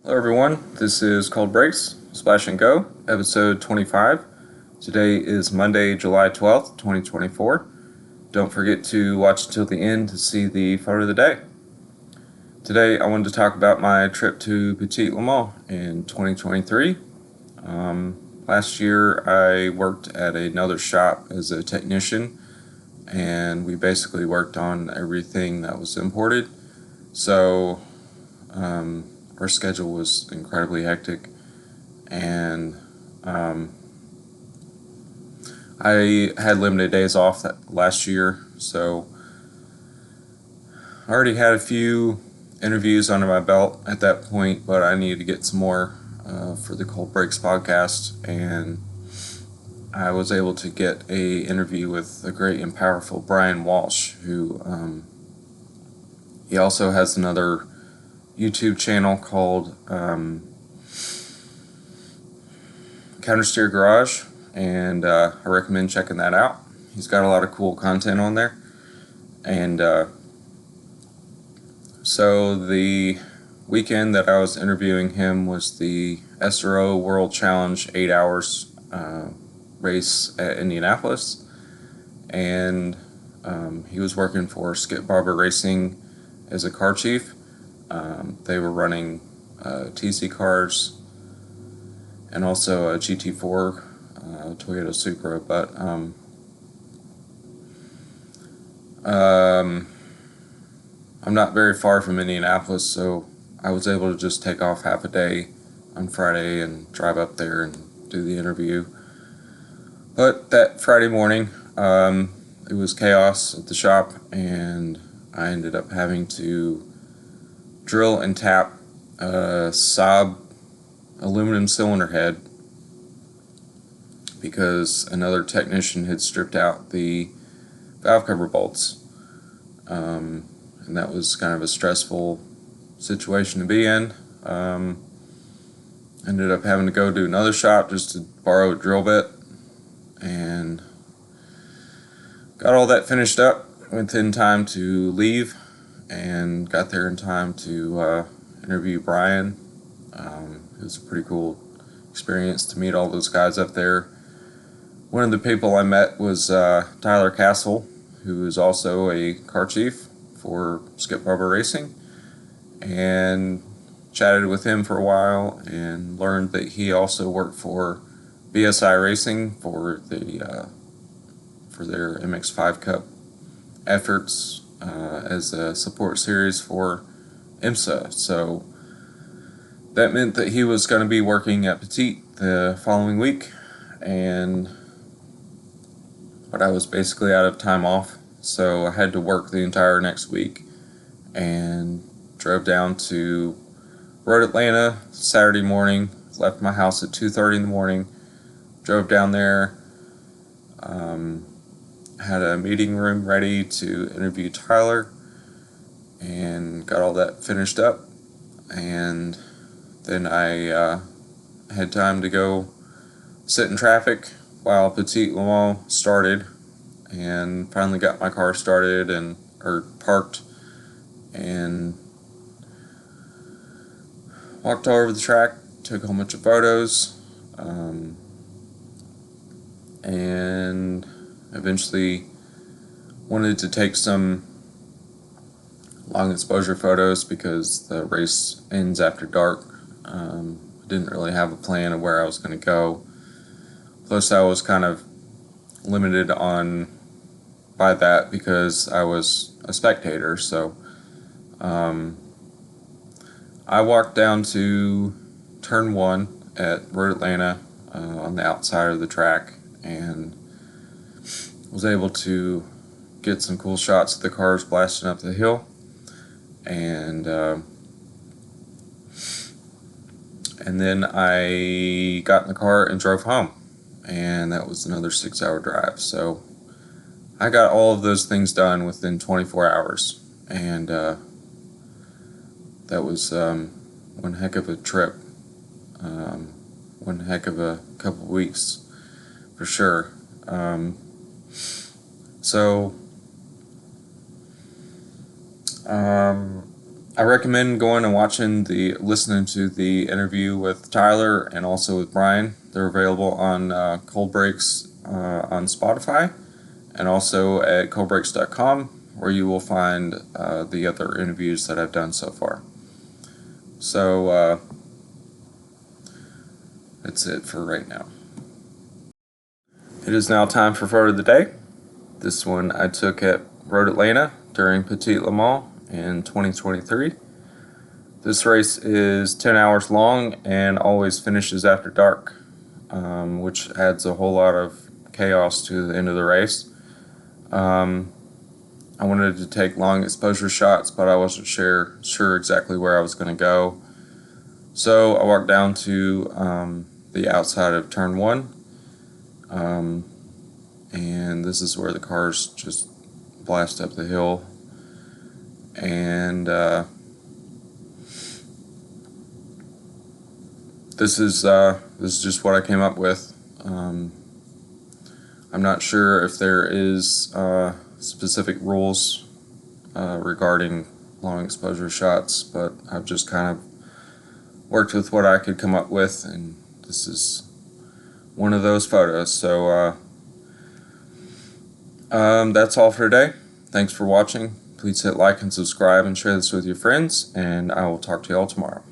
Hello everyone, this is Cold Breaks, Splash and Go, episode 25. Today is Monday, July 12th, 2024. Don't forget to watch until the end to see the photo of the day. Today I wanted to talk about my trip to Petit Le Mans in 2023. Last year I worked at another shop as a technician, and we basically worked on everything that was imported. So our schedule was incredibly hectic, and I had limited days off that last year, so I already had a few interviews under my belt at that point, but I needed to get some more for the Cold Breaks podcast, and I was able to get a interview with the great and powerful Brian Walsh, who he also has another YouTube channel called Countersteer Garage, and I recommend checking that out. He's got a lot of cool content on there. And so the weekend that I was interviewing him was the SRO World Challenge 8 hours race at Indianapolis. And he was working for Skip Barber Racing as a car chief. They were running TC cars and also a GT4 Toyota Supra, but I'm not very far from Indianapolis, so I was able to just take off half a day on Friday and drive up there and do the interview. But that Friday morning, it was chaos at the shop, and I ended up having to drill and tap a Saab aluminum cylinder head because another technician had stripped out the valve cover bolts. And that was kind of a stressful situation to be in. Ended up having to go to another shop just to borrow a drill bit, and got all that finished up within time to leave, and got there in time to interview Brian. It was a pretty cool experience to meet all those guys up there. One of the people I met was Tyler Castle, who is also a car chief for Skip Barber Racing, and chatted with him for a while and learned that he also worked for BSI Racing for their MX5 Cup efforts as a support series for IMSA. So that meant that he was going to be working at Petit the following week, but I was basically out of time off, so I had to work the entire next week, and drove down to Road Atlanta Saturday morning. Left my house at 2:30 in the morning. Drove down there. Had a meeting room ready to interview Tyler, and got all that finished up. And then I had time to go sit in traffic while Petit Le Mans started, and finally got my car started or parked, and walked all over the track, took a whole bunch of photos, and eventually wanted to take some long exposure photos because the race ends after dark. Didn't really have a plan of where I was going to go. Plus, I was kind of limited by that because I was a spectator. So I walked down to turn 1 at Road Atlanta on the outside of the track, and was able to get some cool shots of the cars blasting up the hill. And then I got in the car and drove home, and that was another 6-hour drive. So I got all of those things done within 24 hours, and that was one heck of a trip, one heck of a couple weeks for sure. So I recommend going and listening to the interview with Tyler and also with Brian. They're available on Cold Breaks on Spotify and also at coldbreaks.com, where you will find the other interviews that I've done so far. So that's it for right now. It is now time for photo of the day. This one I took at Road Atlanta during Petit Le Mans in 2023. This race is 10 hours long and always finishes after dark, which adds a whole lot of chaos to the end of the race. I wanted to take long exposure shots, but I wasn't sure exactly where I was going to go. So I walked down to the outside of turn 1, and this is where the cars just blast up the hill. And this is just what I came up with. I'm not sure if there is specific rules regarding long exposure shots, but I've just kind of worked with what I could come up with, and this is one of those photos. So that's all for today. Thanks for watching. Please hit like and subscribe and share this with your friends, and I will talk to you all tomorrow.